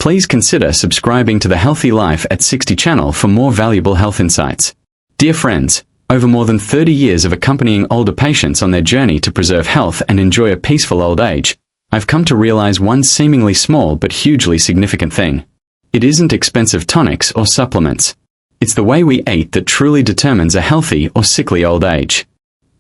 Please consider subscribing to the Healthy Life at 60 channel for more valuable health insights. Dear friends, over more than 30 years of accompanying older patients on their journey to preserve health and enjoy a peaceful old age, I've come to realize one seemingly small but hugely significant thing. It isn't expensive tonics or supplements. It's the way we eat that truly determines a healthy or sickly old age.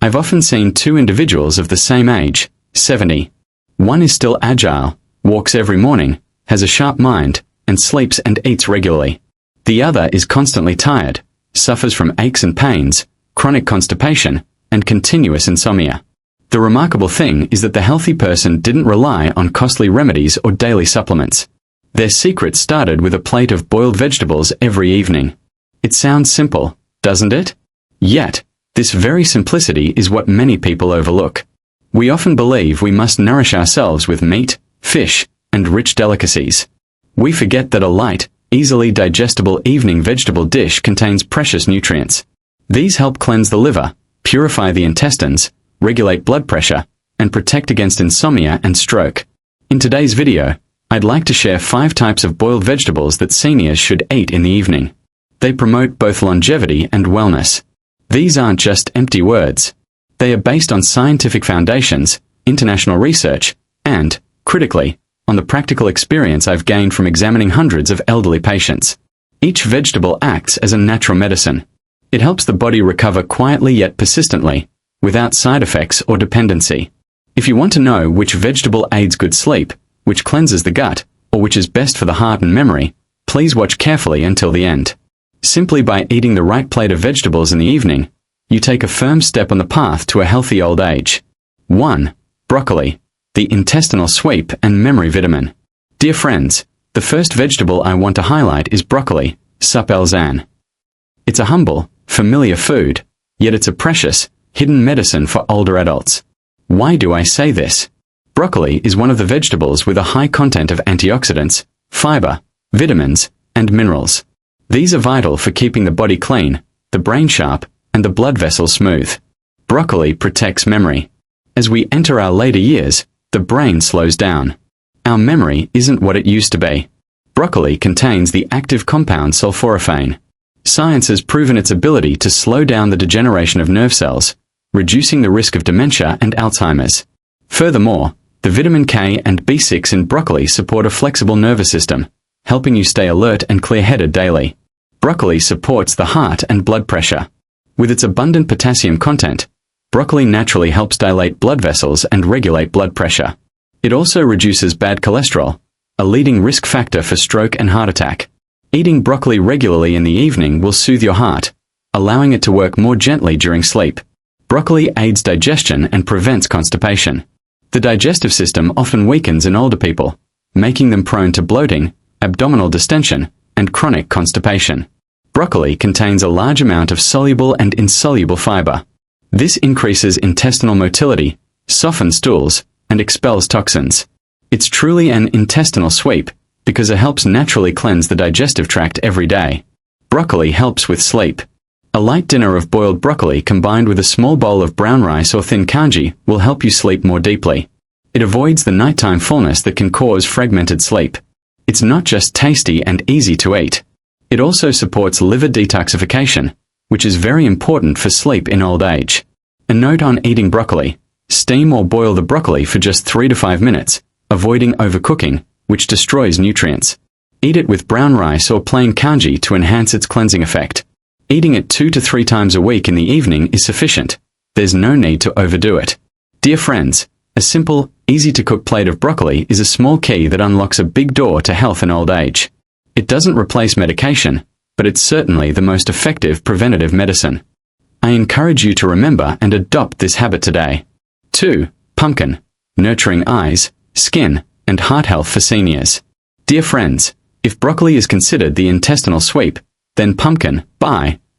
I've often seen two individuals of the same age, 70. One is still agile, walks every morning, has a sharp mind, and sleeps and eats regularly. The other is constantly tired, suffers from aches and pains, chronic constipation, and continuous insomnia. The remarkable thing is that the healthy person didn't rely on costly remedies or daily supplements. Their secret started with a plate of boiled vegetables every evening. It sounds simple, doesn't it? Yet, this very simplicity is what many people overlook. We often believe we must nourish ourselves with meat, fish, and rich delicacies. We forget that a light, easily digestible evening vegetable dish contains precious nutrients. These help cleanse the liver, purify the intestines, regulate blood pressure, and protect against insomnia and stroke. In today's video, I'd like to share 5 types of boiled vegetables that seniors should eat in the evening. They promote both longevity and wellness. These aren't just empty words. They are based on scientific foundations, international research, and, critically, on the practical experience I've gained from examining hundreds of elderly patients. Each vegetable acts as a natural medicine. It helps the body recover quietly yet persistently, without side effects or dependency. If you want to know which vegetable aids good sleep, which cleanses the gut, or which is best for the heart and memory, please watch carefully until the end. Simply by eating the right plate of vegetables in the evening, you take a firm step on the path to a healthy old age. 1. Broccoli, the intestinal sweep and memory vitamin. Dear friends, the first vegetable I want to highlight is broccoli, suppelzan. It's a humble, familiar food, yet it's a precious, hidden medicine for older adults. Why do I say this? Broccoli is one of the vegetables with a high content of antioxidants, fiber, vitamins, and minerals. These are vital for keeping the body clean, the brain sharp, and the blood vessels smooth. Broccoli protects memory. As we enter our later years, the brain slows down. Our memory isn't what it used to be. Broccoli contains the active compound sulforaphane. Science has proven its ability to slow down the degeneration of nerve cells, reducing the risk of dementia and Alzheimer's. Furthermore, the vitamin K and B6 in broccoli support a flexible nervous system, helping you stay alert and clear-headed daily. Broccoli supports the heart and blood pressure. With its abundant potassium content, broccoli naturally helps dilate blood vessels and regulate blood pressure. It also reduces bad cholesterol, a leading risk factor for stroke and heart attack. Eating broccoli regularly in the evening will soothe your heart, allowing it to work more gently during sleep. Broccoli aids digestion and prevents constipation. The digestive system often weakens in older people, making them prone to bloating, abdominal distension, and chronic constipation. Broccoli contains a large amount of soluble and insoluble fiber. This increases intestinal motility, softens stools, and expels toxins. It's truly an intestinal sweep, because it helps naturally cleanse the digestive tract every day. Broccoli helps with sleep. A light dinner of boiled broccoli combined with a small bowl of brown rice or thin kanji will help you sleep more deeply. It avoids the nighttime fullness that can cause fragmented sleep. It's not just tasty and easy to eat. It also supports liver detoxification, which is very important for sleep in old age. A note on eating broccoli: steam or boil the broccoli for just 3 to 5 minutes, avoiding overcooking, which destroys nutrients. Eat it with brown rice or plain kanji to enhance its cleansing effect. Eating it 2 to 3 times a week in the evening is sufficient. There's no need to overdo it. Dear friends, a simple, easy-to-cook plate of broccoli is a small key that unlocks a big door to health in old age. It doesn't replace medication, but it's certainly the most effective preventative medicine. I encourage you to remember and adopt this habit today. 2. Pumpkin, nurturing eyes, skin, and heart health for seniors. Dear friends, if broccoli is considered the intestinal sweep, then pumpkin,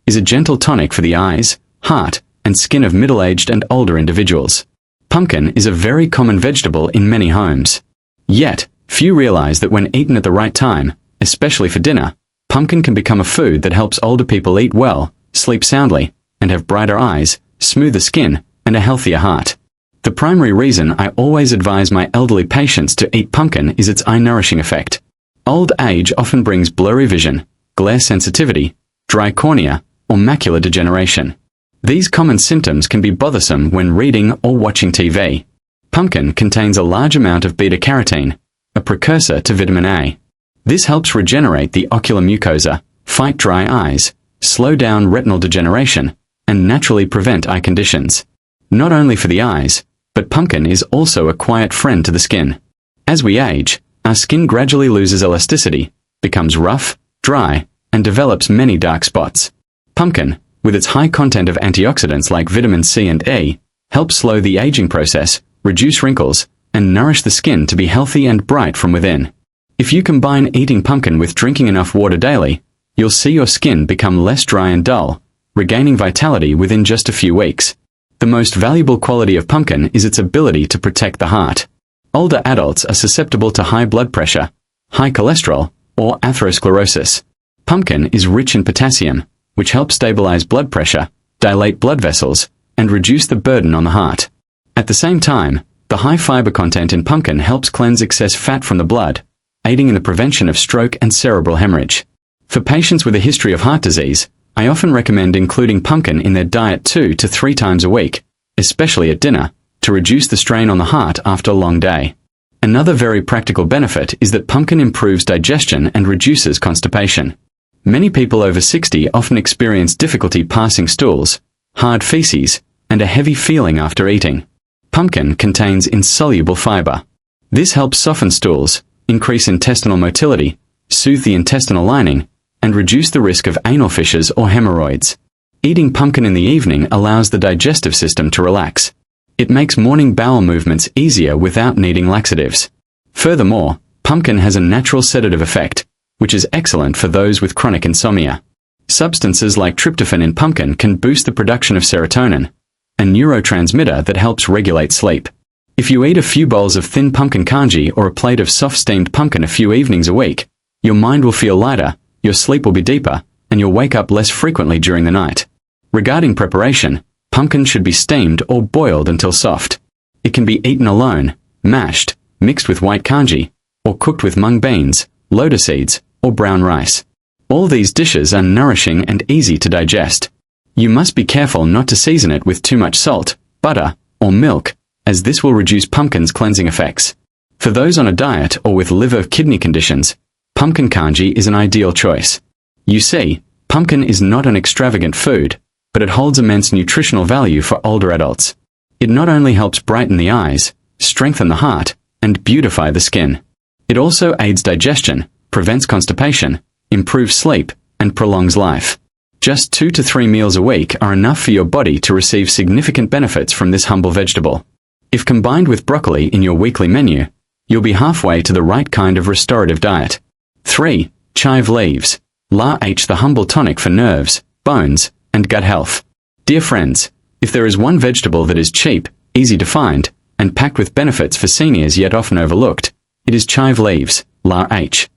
is a gentle tonic for the eyes, heart, and skin of middle-aged and older individuals. Pumpkin is a very common vegetable in many homes. Yet, few realize that when eaten at the right time, especially for dinner, pumpkin can become a food that helps older people eat well, sleep soundly, and have brighter eyes, smoother skin, and a healthier heart. The primary reason I always advise my elderly patients to eat pumpkin is its eye-nourishing effect. Old age often brings blurry vision, glare sensitivity, dry cornea, or macular degeneration. These common symptoms can be bothersome when reading or watching TV. Pumpkin contains a large amount of beta-carotene, a precursor to vitamin A. This helps regenerate the ocular mucosa, fight dry eyes, slow down retinal degeneration, and naturally prevent eye conditions. Not only for the eyes, but pumpkin is also a quiet friend to the skin. As we age, our skin gradually loses elasticity, becomes rough, dry, and develops many dark spots. Pumpkin, with its high content of antioxidants like vitamin C and E, helps slow the aging process, reduce wrinkles, and nourish the skin to be healthy and bright from within. If you combine eating pumpkin with drinking enough water daily, you'll see your skin become less dry and dull, regaining vitality within just a few weeks. The most valuable quality of pumpkin is its ability to protect the heart. Older adults are susceptible to high blood pressure, high cholesterol, or atherosclerosis. Pumpkin is rich in potassium, which helps stabilize blood pressure, dilate blood vessels, and reduce the burden on the heart. At the same time, the high fiber content in pumpkin helps cleanse excess fat from the blood, aiding in the prevention of stroke and cerebral hemorrhage. For patients with a history of heart disease, I often recommend including pumpkin in their diet 2 to 3 times a week, especially at dinner, to reduce the strain on the heart after a long day. Another very practical benefit is that pumpkin improves digestion and reduces constipation. Many people over 60 often experience difficulty passing stools, hard feces, and a heavy feeling after eating. Pumpkin contains insoluble fiber. This helps soften stools, increase intestinal motility, soothe the intestinal lining, and reduce the risk of anal fissures or hemorrhoids. Eating pumpkin in the evening allows the digestive system to relax. It makes morning bowel movements easier without needing laxatives. Furthermore, pumpkin has a natural sedative effect, which is excellent for those with chronic insomnia. Substances like tryptophan in pumpkin can boost the production of serotonin, a neurotransmitter that helps regulate sleep. If you eat a few bowls of thin pumpkin kanji or a plate of soft steamed pumpkin a few evenings a week, your mind will feel lighter, your sleep will be deeper, and you'll wake up less frequently during the night. Regarding preparation, pumpkin should be steamed or boiled until soft. It can be eaten alone, mashed, mixed with white kanji, or cooked with mung beans, lotus seeds, or brown rice. All these dishes are nourishing and easy to digest. You must be careful not to season it with too much salt, butter, or milk, as this will reduce pumpkin's cleansing effects. For those on a diet or with liver-kidney conditions, pumpkin kanji is an ideal choice. You see, pumpkin is not an extravagant food, but it holds immense nutritional value for older adults. It not only helps brighten the eyes, strengthen the heart, and beautify the skin. It also aids digestion, prevents constipation, improves sleep, and prolongs life. Just 2 to 3 meals a week are enough for your body to receive significant benefits from this humble vegetable. If combined with broccoli in your weekly menu, you'll be halfway to the right kind of restorative diet. 3. Chive leaves. LAH, the humble tonic for nerves, bones, and gut health. Dear friends, if there is one vegetable that is cheap, easy to find, and packed with benefits for seniors yet often overlooked, it is chive leaves, LAH.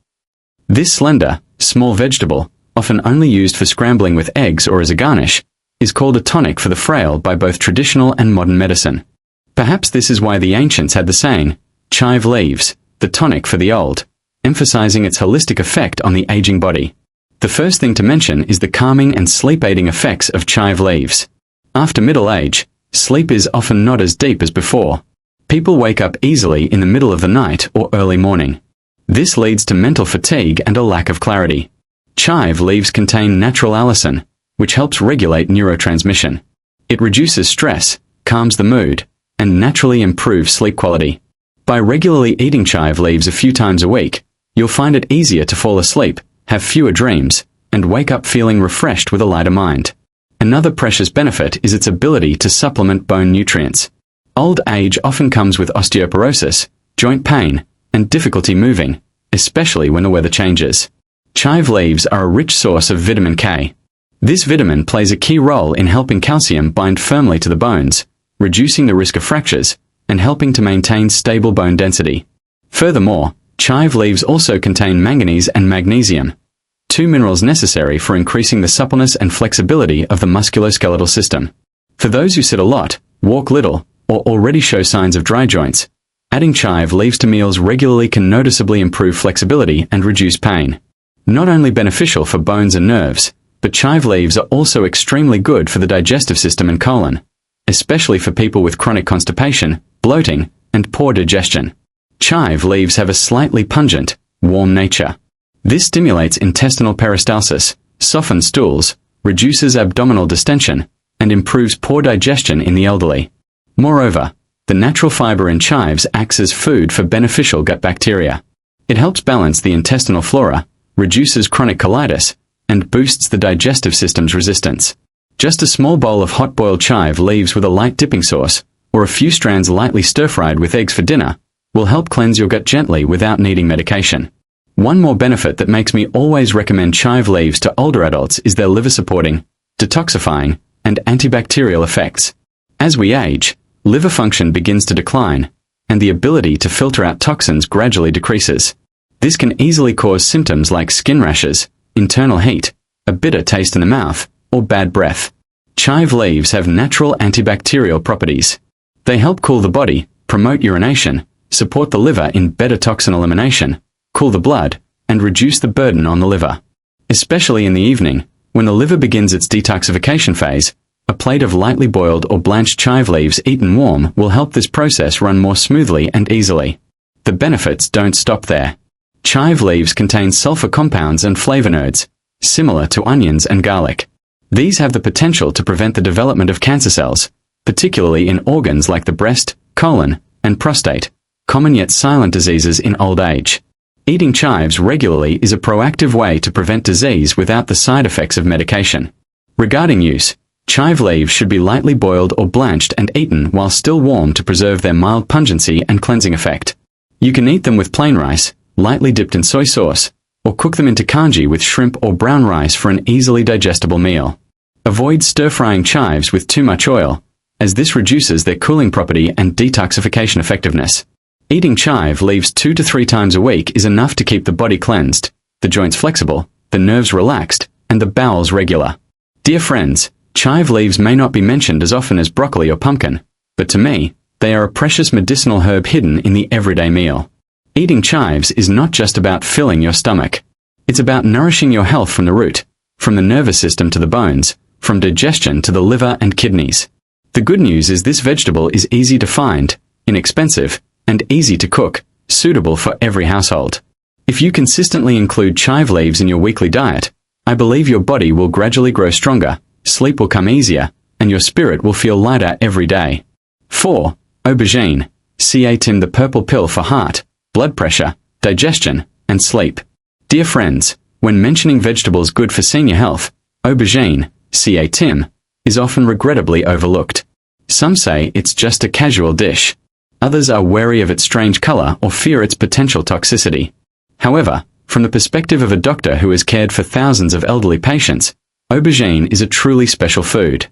This slender, small vegetable, often only used for scrambling with eggs or as a garnish, is called a tonic for the frail by both traditional and modern medicine. Perhaps this is why the ancients had the saying, chive leaves, the tonic for the old, emphasizing its holistic effect on the aging body. The first thing to mention is the calming and sleep-aiding effects of chive leaves. After middle age, sleep is often not as deep as before. People wake up easily in the middle of the night or early morning. This leads to mental fatigue and a lack of clarity. Chive leaves contain natural allicin, which helps regulate neurotransmission. It reduces stress, calms the mood, and naturally improves sleep quality. By regularly eating chive leaves a few times a week, you'll find it easier to fall asleep, have fewer dreams, and wake up feeling refreshed with a lighter mind. Another precious benefit is its ability to supplement bone nutrients. Old age often comes with osteoporosis, joint pain, and difficulty moving, especially when the weather changes. Chive leaves are a rich source of vitamin K. This vitamin plays a key role in helping calcium bind firmly to the bones, reducing the risk of fractures, and helping to maintain stable bone density. Furthermore, chive leaves also contain manganese and magnesium, 2 minerals necessary for increasing the suppleness and flexibility of the musculoskeletal system. For those who sit a lot, walk little, or already show signs of dry joints, Adding chive leaves to meals regularly can noticeably improve flexibility and reduce pain. Not only beneficial for bones and nerves, but chive leaves are also extremely good for the digestive system and colon, especially for people with chronic constipation, bloating, and poor digestion. Chive leaves have a slightly pungent, warm nature. This stimulates intestinal peristalsis, softens stools, reduces abdominal distension, and improves poor digestion in the elderly. Moreover, the natural fiber in chives acts as food for beneficial gut bacteria. It helps balance the intestinal flora, reduces chronic colitis, and boosts the digestive system's resistance. Just a small bowl of hot-boiled chive leaves with a light dipping sauce, or a few strands lightly stir-fried with eggs for dinner, will help cleanse your gut gently without needing medication. One more benefit that makes me always recommend chive leaves to older adults is their liver-supporting, detoxifying, and antibacterial effects. As we age, liver function begins to decline, and the ability to filter out toxins gradually decreases. This can easily cause symptoms like skin rashes, internal heat, a bitter taste in the mouth, or bad breath. Chive leaves have natural antibacterial properties. They help cool the body, promote urination, support the liver in better toxin elimination, cool the blood, and reduce the burden on the liver. Especially in the evening, when the liver begins its detoxification phase, a plate of lightly boiled or blanched chive leaves eaten warm will help this process run more smoothly and easily. The benefits don't stop there. Chive leaves contain sulfur compounds and flavonoids, similar to onions and garlic. These have the potential to prevent the development of cancer cells, particularly in organs like the breast, colon, and prostate, common yet silent diseases in old age. Eating chives regularly is a proactive way to prevent disease without the side effects of medication. Regarding use, chive leaves should be lightly boiled or blanched and eaten while still warm to preserve their mild pungency and cleansing effect. You can eat them with plain rice, lightly dipped in soy sauce, or cook them into congee with shrimp or brown rice for an easily digestible meal. Avoid stir-frying chives with too much oil, as this reduces their cooling property and detoxification effectiveness. Eating chive leaves 2 to 3 times a week is enough to keep the body cleansed, the joints flexible, the nerves relaxed, and the bowels regular. Dear friends, chive leaves may not be mentioned as often as broccoli or pumpkin, but to me, they are a precious medicinal herb hidden in the everyday meal. Eating chives is not just about filling your stomach. It's about nourishing your health from the root, from the nervous system to the bones, from digestion to the liver and kidneys. The good news is this vegetable is easy to find, inexpensive, and easy to cook, suitable for every household. If you consistently include chive leaves in your weekly diet, I believe your body will gradually grow stronger, sleep will come easier, and your spirit will feel lighter every day. 4. Aubergine, Ca-Tim, the purple pill for heart, blood pressure, digestion, and sleep. Dear friends, when mentioning vegetables good for senior health, aubergine, Ca-Tim, is often regrettably overlooked. Some say it's just a casual dish. Others are wary of its strange color or fear its potential toxicity. However, from the perspective of a doctor who has cared for thousands of elderly patients, aubergine is a truly special food.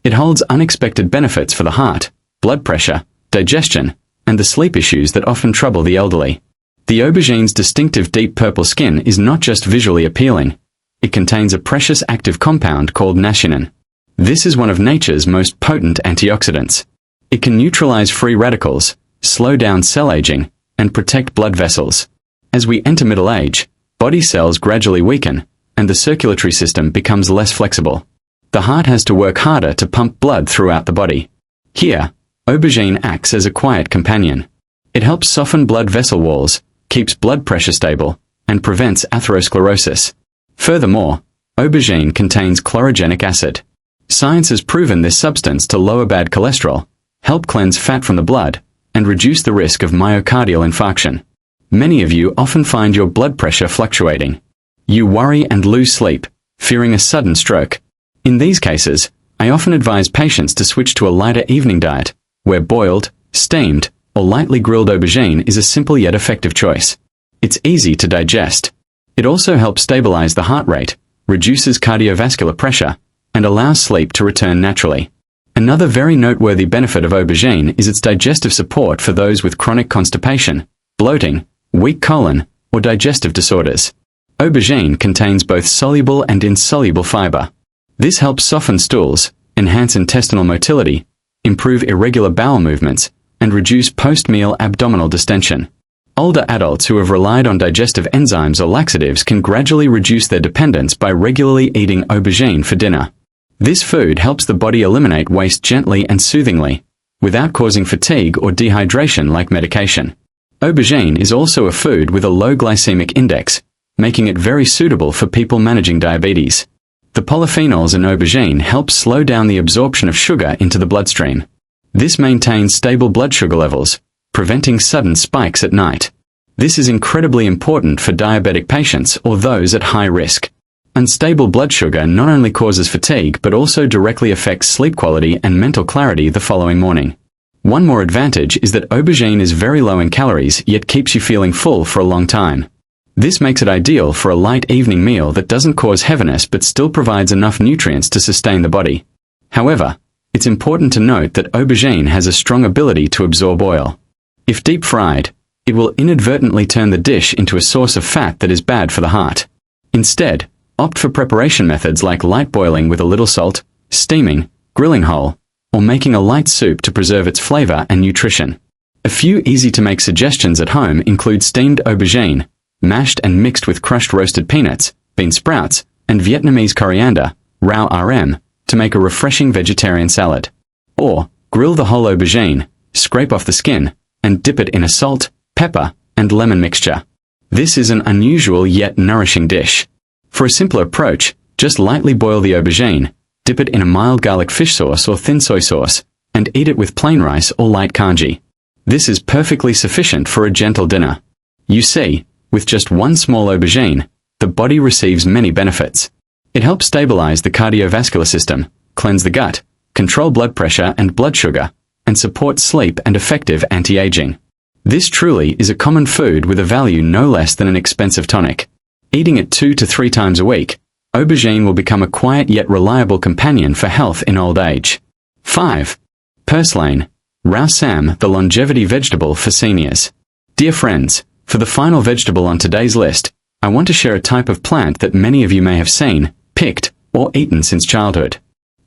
It holds unexpected benefits for the heart, blood pressure, digestion, and the sleep issues that often trouble the elderly. The aubergine's distinctive deep purple skin is not just visually appealing. It contains a precious active compound called nationin. This is one of nature's most potent antioxidants. It can neutralize free radicals, slow down cell aging, and protect blood vessels. As we enter middle age, body cells gradually weaken, and the circulatory system becomes less flexible. The heart has to work harder to pump blood throughout the body. Here, aubergine acts as a quiet companion. It helps soften blood vessel walls, keeps blood pressure stable, and prevents atherosclerosis. Furthermore, aubergine contains chlorogenic acid. Science has proven this substance to lower bad cholesterol, help cleanse fat from the blood, and reduce the risk of myocardial infarction. Many of you often find your blood pressure fluctuating. You worry and lose sleep, fearing a sudden stroke. In these cases, I often advise patients to switch to a lighter evening diet, where boiled, steamed, or lightly grilled aubergine is a simple yet effective choice. It's easy to digest. It also helps stabilize the heart rate, reduces cardiovascular pressure, and allows sleep to return naturally. Another very noteworthy benefit of aubergine is its digestive support for those with chronic constipation, bloating, weak colon, or digestive disorders. Aubergine contains both soluble and insoluble fiber. This helps soften stools, enhance intestinal motility, improve irregular bowel movements, and reduce post-meal abdominal distension. Older adults who have relied on digestive enzymes or laxatives can gradually reduce their dependence by regularly eating aubergine for dinner. This food helps the body eliminate waste gently and soothingly, without causing fatigue or dehydration like medication. Aubergine is also a food with a low glycemic index, making it very suitable for people managing diabetes. The polyphenols in aubergine help slow down the absorption of sugar into the bloodstream. This maintains stable blood sugar levels, preventing sudden spikes at night. This is incredibly important for diabetic patients or those at high risk. Unstable blood sugar not only causes fatigue but also directly affects sleep quality and mental clarity the following morning. One more advantage is that aubergine is very low in calories yet keeps you feeling full for a long time. This makes it ideal for a light evening meal that doesn't cause heaviness but still provides enough nutrients to sustain the body. However, it's important to note that aubergine has a strong ability to absorb oil. If deep fried, it will inadvertently turn the dish into a source of fat that is bad for the heart. Instead, opt for preparation methods like light boiling with a little salt, steaming, grilling whole, or making a light soup to preserve its flavor and nutrition. A few easy-to-make suggestions at home include steamed aubergine, mashed and mixed with crushed roasted peanuts, bean sprouts, and Vietnamese coriander, rau rm, to make a refreshing vegetarian salad. Or, grill the whole aubergine, scrape off the skin, and dip it in a salt, pepper, and lemon mixture. This is an unusual yet nourishing dish. For a simpler approach, just lightly boil the aubergine, dip it in a mild garlic fish sauce or thin soy sauce, and eat it with plain rice or light congee. This is perfectly sufficient for a gentle dinner. You see, with just one small aubergine, the body receives many benefits. It helps stabilize the cardiovascular system, cleanse the gut, control blood pressure and blood sugar, and support sleep and effective anti-aging. This truly is a common food with a value no less than an expensive tonic. Eating it 2 to 3 times a week, aubergine will become a quiet yet reliable companion for health in old age. 5. Purslane, rau sam, the longevity vegetable for seniors. Dear friends, for the final vegetable on today's list, I want to share a type of plant that many of you may have seen, picked, or eaten since childhood.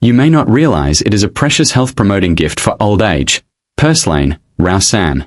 You may not realize it is a precious health-promoting gift for old age, purslane, rau sam.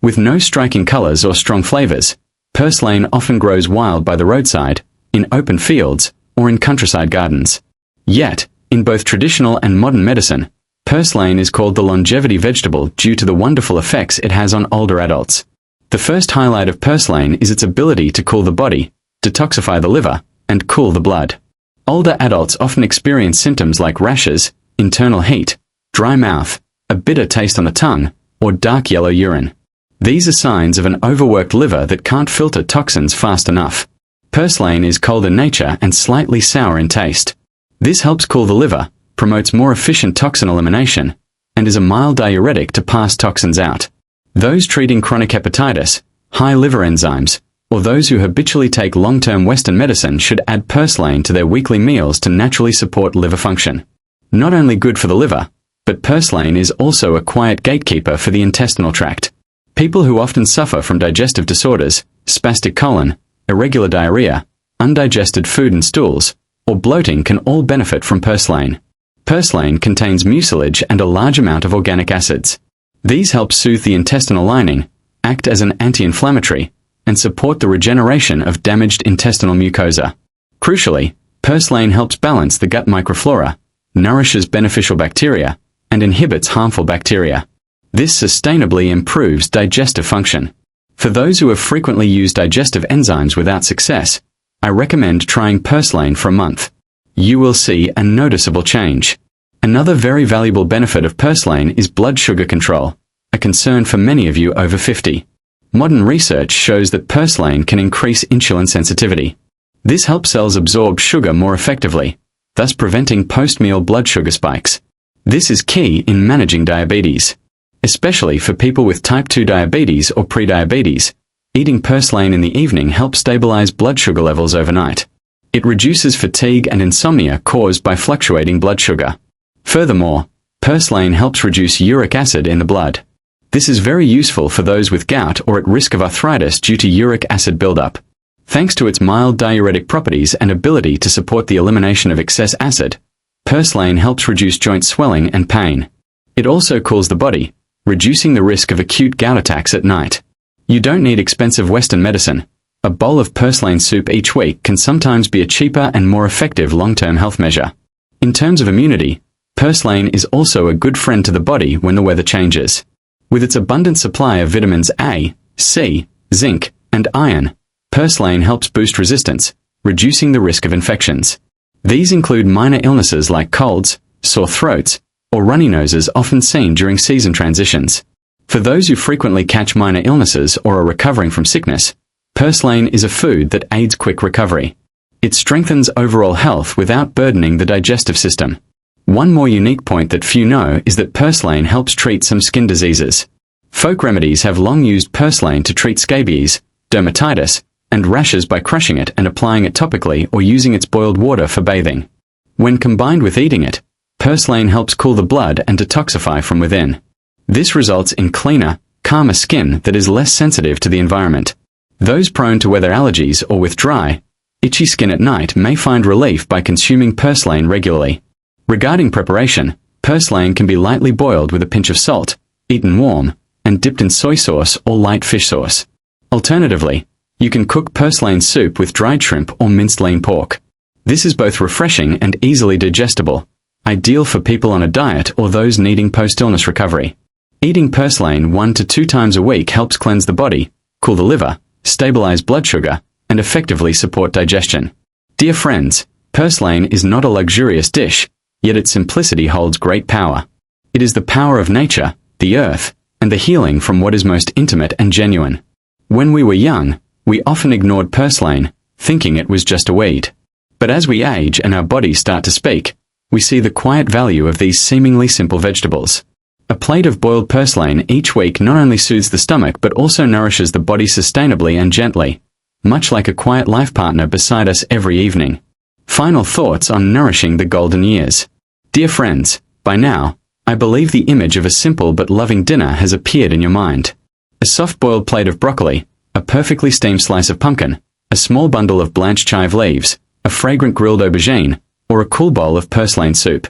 With no striking colors or strong flavors, purslane often grows wild by the roadside, in open fields, or in countryside gardens. Yet, in both traditional and modern medicine, purslane is called the longevity vegetable due to the wonderful effects it has on older adults. The first highlight of purslane is its ability to cool the body, detoxify the liver, and cool the blood. Older adults often experience symptoms like rashes, internal heat, dry mouth, a bitter taste on the tongue, or dark yellow urine. These are signs of an overworked liver that can't filter toxins fast enough. Purslane is cold in nature and slightly sour in taste. This helps cool the liver, promotes more efficient toxin elimination, and is a mild diuretic to pass toxins out. Those treating chronic hepatitis, high liver enzymes, or those who habitually take long-term Western medicine should add purslane to their weekly meals to naturally support liver function. Not only good for the liver, but purslane is also a quiet gatekeeper for the intestinal tract. People who often suffer from digestive disorders, spastic colon, irregular diarrhea, undigested food and stools, or bloating can all benefit from purslane. Purslane contains mucilage and a large amount of organic acids. These help soothe the intestinal lining, act as an anti-inflammatory, and support the regeneration of damaged intestinal mucosa. Crucially, purslane helps balance the gut microflora, nourishes beneficial bacteria, and inhibits harmful bacteria. This sustainably improves digestive function. For those who have frequently used digestive enzymes without success, I recommend trying purslane for a month. You will see a noticeable change. Another very valuable benefit of purslane is blood sugar control, a concern for many of you over 50. Modern research shows that purslane can increase insulin sensitivity. This helps cells absorb sugar more effectively, thus preventing post-meal blood sugar spikes. This is key in managing diabetes. Especially for people with type 2 diabetes or prediabetes, eating purslane in the evening helps stabilize blood sugar levels overnight. It reduces fatigue and insomnia caused by fluctuating blood sugar. Furthermore, purslane helps reduce uric acid in the blood. This is very useful for those with gout or at risk of arthritis due to uric acid buildup. Thanks to its mild diuretic properties and ability to support the elimination of excess acid, purslane helps reduce joint swelling and pain. It also cools the body, reducing the risk of acute gout attacks at night. You don't need expensive Western medicine. A bowl of purslane soup each week can sometimes be a cheaper and more effective long-term health measure. In terms of immunity, purslane is also a good friend to the body when the weather changes. With its abundant supply of vitamins A, C, zinc, and iron, purslane helps boost resistance, reducing the risk of infections. These include minor illnesses like colds, sore throats, or runny noses often seen during season transitions. For those who frequently catch minor illnesses or are recovering from sickness, purslane is a food that aids quick recovery. It strengthens overall health without burdening the digestive system. One more unique point that few know is that purslane helps treat some skin diseases. Folk remedies have long used purslane to treat scabies, dermatitis, and rashes by crushing it and applying it topically or using its boiled water for bathing. When combined with eating it, purslane helps cool the blood and detoxify from within. This results in cleaner, calmer skin that is less sensitive to the environment. Those prone to weather allergies or with dry, itchy skin at night may find relief by consuming purslane regularly. Regarding preparation, purslane can be lightly boiled with a pinch of salt, eaten warm, and dipped in soy sauce or light fish sauce. Alternatively, you can cook purslane soup with dried shrimp or minced lean pork. This is both refreshing and easily digestible, ideal for people on a diet or those needing post-illness recovery. Eating purslane 1 to 2 times a week helps cleanse the body, cool the liver, stabilize blood sugar, and effectively support digestion. Dear friends, purslane is not a luxurious dish, yet its simplicity holds great power. It is the power of nature, the earth, and the healing from what is most intimate and genuine. When we were young, we often ignored purslane, thinking it was just a weed. But as we age and our bodies start to speak, we see the quiet value of these seemingly simple vegetables. A plate of boiled purslane each week not only soothes the stomach but also nourishes the body sustainably and gently, much like a quiet life partner beside us every evening. Final thoughts on nourishing the golden years. Dear friends, by now, I believe the image of a simple but loving dinner has appeared in your mind. A soft-boiled plate of broccoli, a perfectly steamed slice of pumpkin, a small bundle of blanched chive leaves, a fragrant grilled aubergine, or a cool bowl of purslane soup.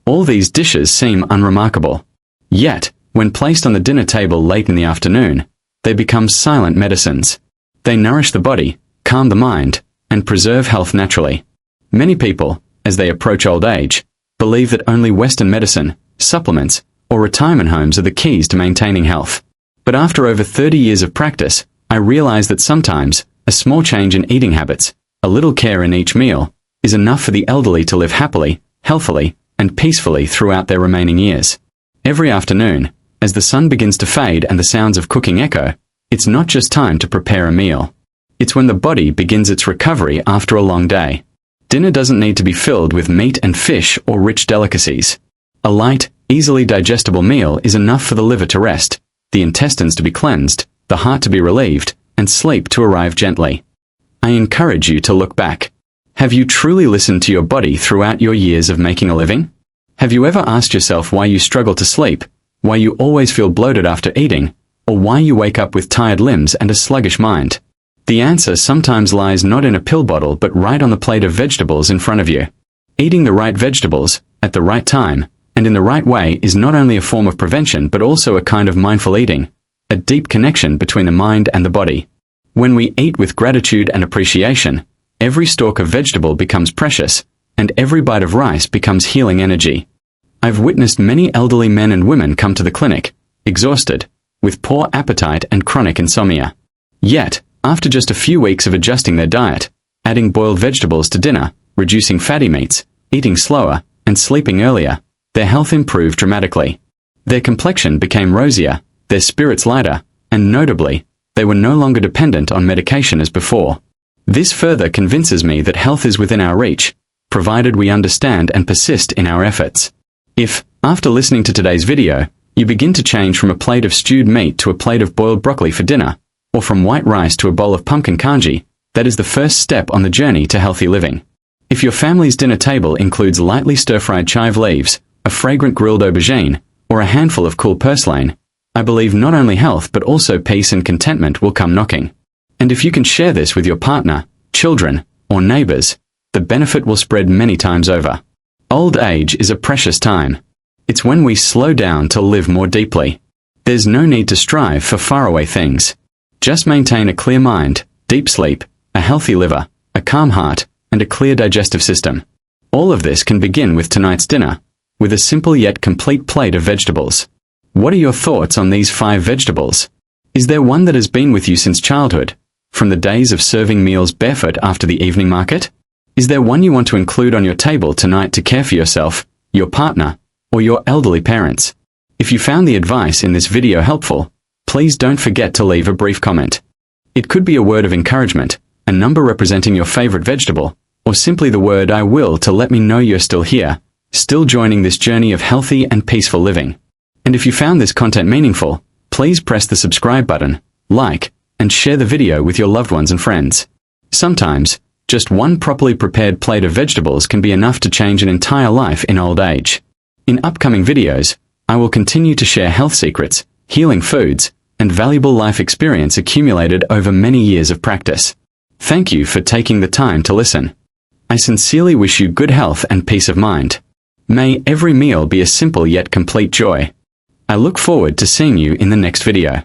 All these dishes seem unremarkable. Yet, when placed on the dinner table late in the afternoon, they become silent medicines. They nourish the body, calm the mind, and preserve health naturally. Many people, as they approach old age, believe that only Western medicine, supplements, or retirement homes are the keys to maintaining health. But after over 30 years of practice, I realize that sometimes, a small change in eating habits, a little care in each meal, is enough for the elderly to live happily, healthily, and peacefully throughout their remaining years. Every afternoon, as the sun begins to fade and the sounds of cooking echo, it's not just time to prepare a meal. It's when the body begins its recovery after a long day. Dinner doesn't need to be filled with meat and fish or rich delicacies. A light, easily digestible meal is enough for the liver to rest, the intestines to be cleansed, the heart to be relieved, and sleep to arrive gently. I encourage you to look back. Have you truly listened to your body throughout your years of making a living? Have you ever asked yourself why you struggle to sleep, why you always feel bloated after eating, or why you wake up with tired limbs and a sluggish mind? The answer sometimes lies not in a pill bottle but right on the plate of vegetables in front of you. Eating the right vegetables, at the right time, and in the right way is not only a form of prevention but also a kind of mindful eating, a deep connection between the mind and the body. When we eat with gratitude and appreciation, every stalk of vegetable becomes precious, and every bite of rice becomes healing energy. I've witnessed many elderly men and women come to the clinic, exhausted, with poor appetite and chronic insomnia. Yet, after just a few weeks of adjusting their diet, adding boiled vegetables to dinner, reducing fatty meats, eating slower, and sleeping earlier, their health improved dramatically. Their complexion became rosier, their spirits lighter, and notably, they were no longer dependent on medication as before. This further convinces me that health is within our reach, provided we understand and persist in our efforts. If, after listening to today's video, you begin to change from a plate of stewed meat to a plate of boiled broccoli for dinner, or from white rice to a bowl of pumpkin congee, that is the first step on the journey to healthy living. If your family's dinner table includes lightly stir-fried chive leaves, a fragrant grilled aubergine, or a handful of cool purslane, I believe not only health but also peace and contentment will come knocking. And if you can share this with your partner, children, or neighbors, the benefit will spread many times over. Old age is a precious time. It's when we slow down to live more deeply. There's no need to strive for faraway things. Just maintain a clear mind, deep sleep, a healthy liver, a calm heart, and a clear digestive system. All of this can begin with tonight's dinner, with a simple yet complete plate of vegetables. What are your thoughts on these 5 vegetables? Is there one that has been with you since childhood, from the days of serving meals barefoot after the evening market? Is there one you want to include on your table tonight to care for yourself, your partner, or your elderly parents? If you found the advice in this video helpful, please don't forget to leave a brief comment. It could be a word of encouragement, a number representing your favorite vegetable, or simply the word "I will" to let me know you're still here, still joining this journey of healthy and peaceful living. And if you found this content meaningful, please press the subscribe button, like, and share the video with your loved ones and friends. Sometimes, just one properly prepared plate of vegetables can be enough to change an entire life in old age. In upcoming videos, I will continue to share health secrets, healing foods, and valuable life experience accumulated over many years of practice. Thank you for taking the time to listen. I sincerely wish you good health and peace of mind. May every meal be a simple yet complete joy. I look forward to seeing you in the next video.